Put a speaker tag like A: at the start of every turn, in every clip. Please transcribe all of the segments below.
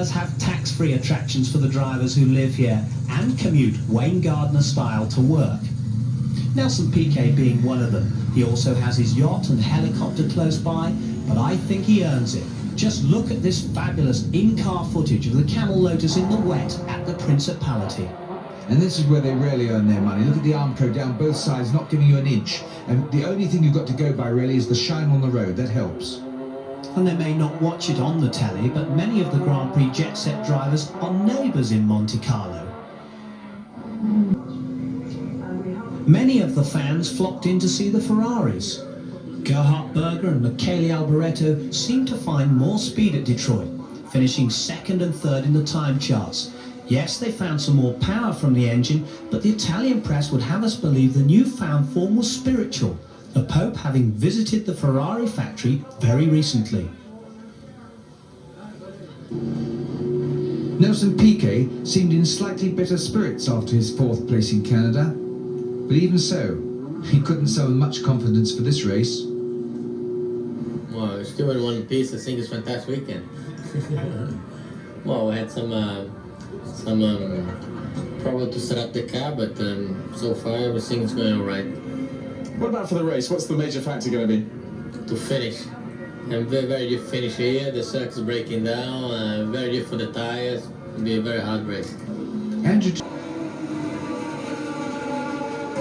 A: Does have tax-free attractions for the drivers who live here and commute Wayne Gardner style to work. Nelson Piquet being one of them. He also has his yacht and helicopter close by, but I think he earns it. Just look at this fabulous in-car footage of the Camel Lotus in the wet at the Principality.
B: And this is where they really earn their money. Look at the Armco down both sides, not giving you an inch. And the only thing you've got to go by really is the shine on the road. That helps.
A: And they may not watch it on the telly, but many of the Grand Prix jet set drivers are neighbours in Monte Carlo. Many of the fans flocked in to see the Ferraris. Gerhard Berger and Michele Alboreto seem to find more speed at Detroit, finishing second and third in the time charts. Yes, they found some more power from the engine, but the Italian press would have us believe the newfound form was spiritual, the Pope having visited the Ferrari factory very recently.
B: Nelson Piquet seemed in slightly better spirits after his fourth place in Canada, but even so, he couldn't summon much confidence for this race.
C: Well, still in one piece. I think it's a fantastic weekend. Well, we had some trouble to set up the car, but so far everything is going all right.
D: What about for the race? What's the major factor going to be?
C: To finish. And very good finish here. The circuit's breaking down. Very good for the tires. It'll be a very hard race.
B: Andrew,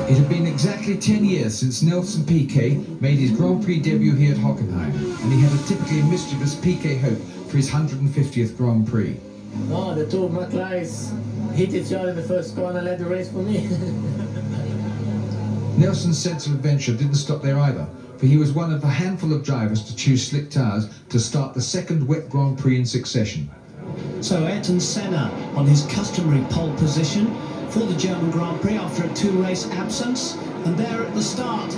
B: it had been exactly 10 years since Nelson Piquet made his Grand Prix debut here at Hockenheim, and he had a typically mischievous Piquet hope for his 150th Grand Prix.
C: Oh, the two McLarens hit each other in the first corner, led the race for me.
B: Nelson's sense of adventure didn't stop there either, for he was one of a handful of drivers to choose slick tyres to start the second wet Grand Prix in succession.
A: So Ayrton Senna on his customary pole position for the German Grand Prix after a two-race absence, and there at the start,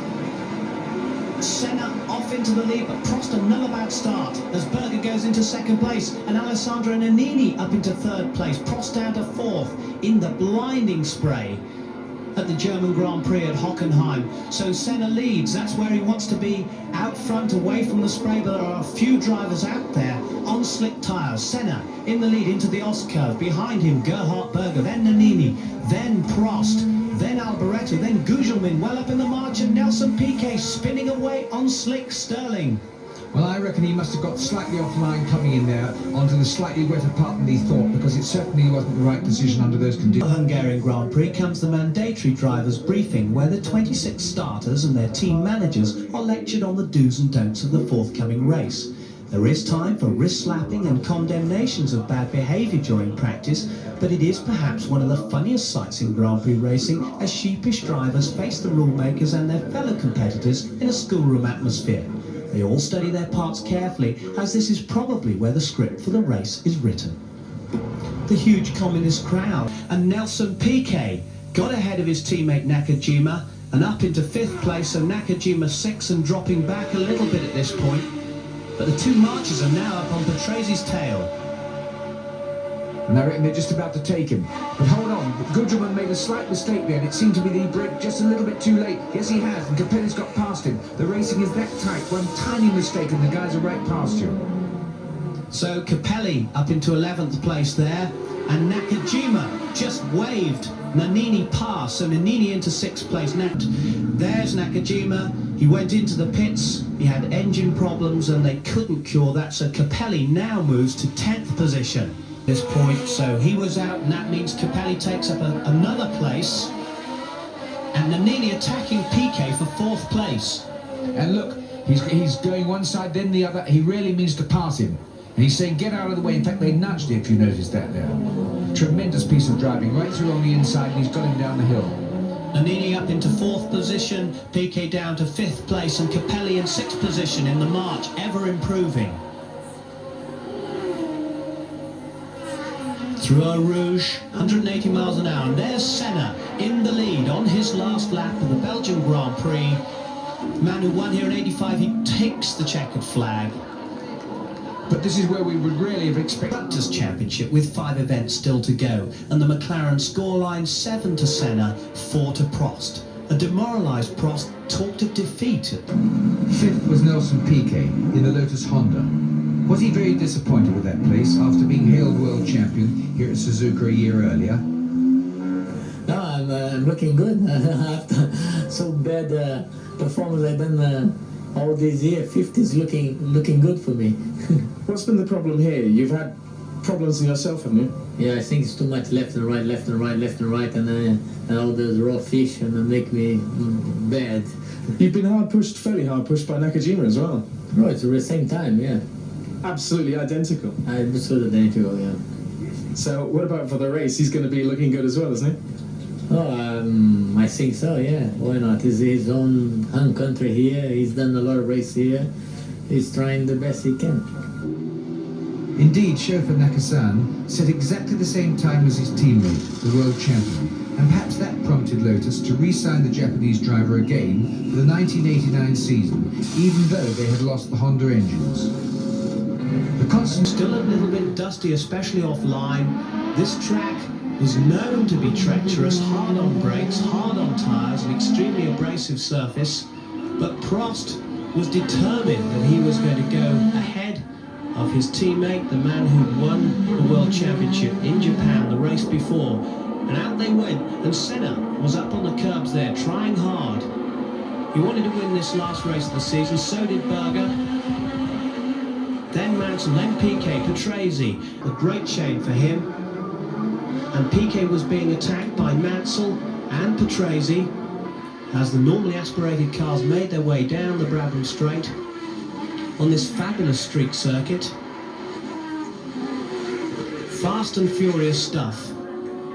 A: Senna off into the lead, but Prost another bad start as Berger goes into second place and Alessandro Nannini up into third place. Prost down to fourth in the blinding spray at the German Grand Prix at Hockenheim. So Senna leads. That's where he wants to be, out front, away from the spray, but there are a few drivers out there on slick tyres. Senna in the lead into the S-curve. Behind him, Gerhard Berger, then Nannini, then Prost, then Alboreto, then Gugelmin well up in the march, and Nelson Piquet spinning away on slick Sterling.
B: Well, I reckon he must have got slightly offline coming in there onto the slightly wetter part than he thought, because it certainly wasn't the right decision under those conditions.
A: The Hungarian Grand Prix comes the mandatory drivers' briefing, where the 26 starters and their team managers are lectured on the do's and don'ts of the forthcoming race. There is time for wrist slapping and condemnations of bad behaviour during practice, but it is perhaps one of the funniest sights in Grand Prix racing as sheepish drivers face the rule makers and their fellow competitors in a schoolroom atmosphere. They all study their parts carefully, as this is probably where the script for the race is written. The huge communist crowd, and Nelson Piquet got ahead of his teammate Nakajima and up into fifth place, so Nakajima sixth and dropping back a little bit at this point. But the two marchers are now up on Patrese tail.
B: And I reckon they're just about to take him. But hold on, Gugelmin made a slight mistake there, and it seemed to be that he braked just a little bit too late. Yes, he has, and Capelli's got past him. The racing is that tight. One tiny mistake and the guys are right past you.
A: So Capelli up into 11th place there, and Nakajima just waved Nannini past, so Nannini into 6th place. Now, there's Nakajima. He went into the pits, he had engine problems and they couldn't cure that, so Capelli now moves to 10th position at this point. So he was out, and that means Capelli takes up another place, and Nannini attacking Piquet for 4th place.
B: And look, he's going one side then the other. He really means to pass him, and he's saying get out of the way. In fact, they nudged it, if you noticed that there. Tremendous piece of driving, right through on the inside, and he's got him down the hill.
A: Nannini up into 4th position, Piquet down to 5th place, and Capelli in 6th position in the march, ever improving. Through Eau Rouge, 180 miles an hour, and there's Senna in the lead on his last lap of the Belgian Grand Prix. The man who won here in '85, he takes the checkered flag.
B: But this is where we would really have expected.
A: Constructors' Championship with 5 events still to go, and the McLaren scoreline 7 to Senna, 4 to Prost. A demoralised Prost talked of defeat.
B: 5th was Nelson Piquet in the Lotus-Honda. Was he very disappointed with that place after being hailed world champion here at Suzuka a year earlier?
C: No, I'm looking good. After so bad performance I've done all these years, 50 is looking good for me.
D: What's been the problem here? You've had problems in yourself, haven't you?
C: Yeah, I think it's too much left and right, left and right, left and right, and all those raw fish and they make me bad.
D: You've been fairly hard pushed by Nakajima as well.
C: No, it's at the same time, yeah.
D: Absolutely identical.
C: Absolutely identical, yeah.
D: So what about for the race? He's going to be looking good as well, isn't he?
C: Oh, I think so, yeah. Why not? It's his own home country here. He's done a lot of race here. He's trying the best he can.
B: Indeed, chauffeur Nakasan set exactly the same time as his teammate, the world champion, and perhaps that prompted Lotus to re-sign the Japanese driver again for the 1989 season, even though they had lost the Honda engines. The constant
A: Still a little bit dusty, especially offline. This track is known to be treacherous, hard on brakes, hard on tyres, an extremely abrasive surface. But Prost was determined that he was going to go ahead of his teammate, the man who won the World Championship in Japan the race before. And out they went, and Senna was up on the curbs there, trying hard. He wanted to win this last race of the season, so did Berger. Then Mansell, then Piquet, Patrese, a great chain for him. And Piquet was being attacked by Mansell and Patrese as the normally aspirated cars made their way down the Brabham Straight on this fabulous street circuit. Fast and furious stuff.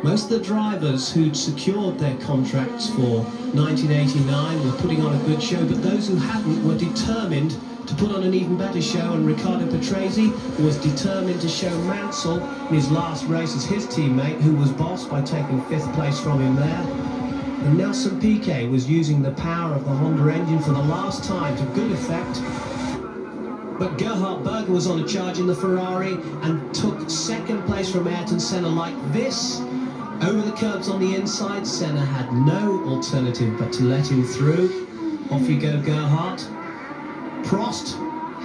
A: Most of the drivers who'd secured their contracts for 1989 were putting on a good show, but those who hadn't were determined to put on an even better show, and Riccardo Patrese was determined to show Mansell in his last race as his teammate, who was bossed by taking 5th place from him there. And Nelson Piquet was using the power of the Honda engine for the last time to good effect. But Gerhard Berger was on a charge in the Ferrari and took 2nd place from Ayrton Senna like this. Over the curbs on the inside, Senna had no alternative but to let him through. Off you go, Gerhard. Prost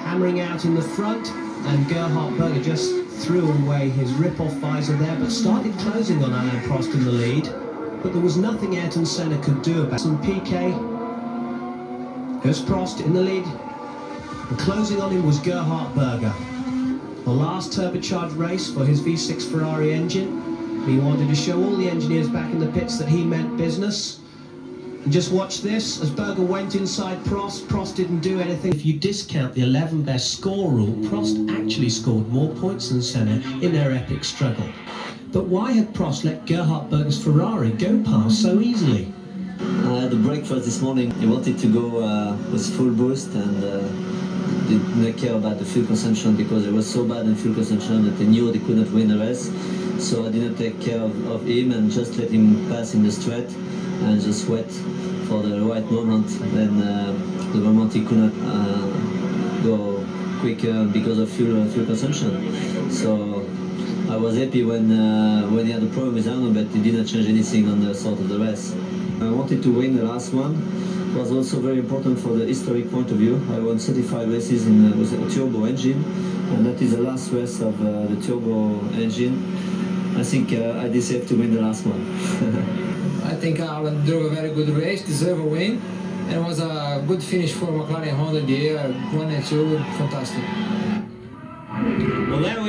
A: hammering out in the front, and Gerhard Berger just threw away his rip-off visor there, but started closing on Alain Prost in the lead. But there was nothing Ayrton Senna could do about it. And Piquet, here's Prost in the lead, and closing on him was Gerhard Berger. The last turbocharged race for his V6 Ferrari engine. He wanted to show all the engineers back in the pits that he meant business. And just watch this, as Berger went inside Prost, Prost didn't do anything. If you discount the 11 best score rule, Prost actually scored more points than Senna in their epic struggle. But why had Prost let Gerhard Berger's Ferrari go past so easily?
E: The breakfast this morning, he wanted to go with full boost and didn't care about the fuel consumption because it was so bad in fuel consumption that they knew they couldn't win the race. So I didn't take care of him and just let him pass in the straight and just wait for the right moment. Then the moment he couldn't go quicker because of fuel consumption. So I was happy when he had a problem with Arno, but he didn't change anything on the start of the race. I wanted to win the last one. It was also very important for the historic point of view. I won 35 races with a turbo engine, and that is the last race of the turbo engine. I think I deserve to win the last one.
F: I think Alan drove a very good race, deserved a win, and it was a good finish for McLaren Honda in the year, 1 and 2, fantastic.
A: Well, there we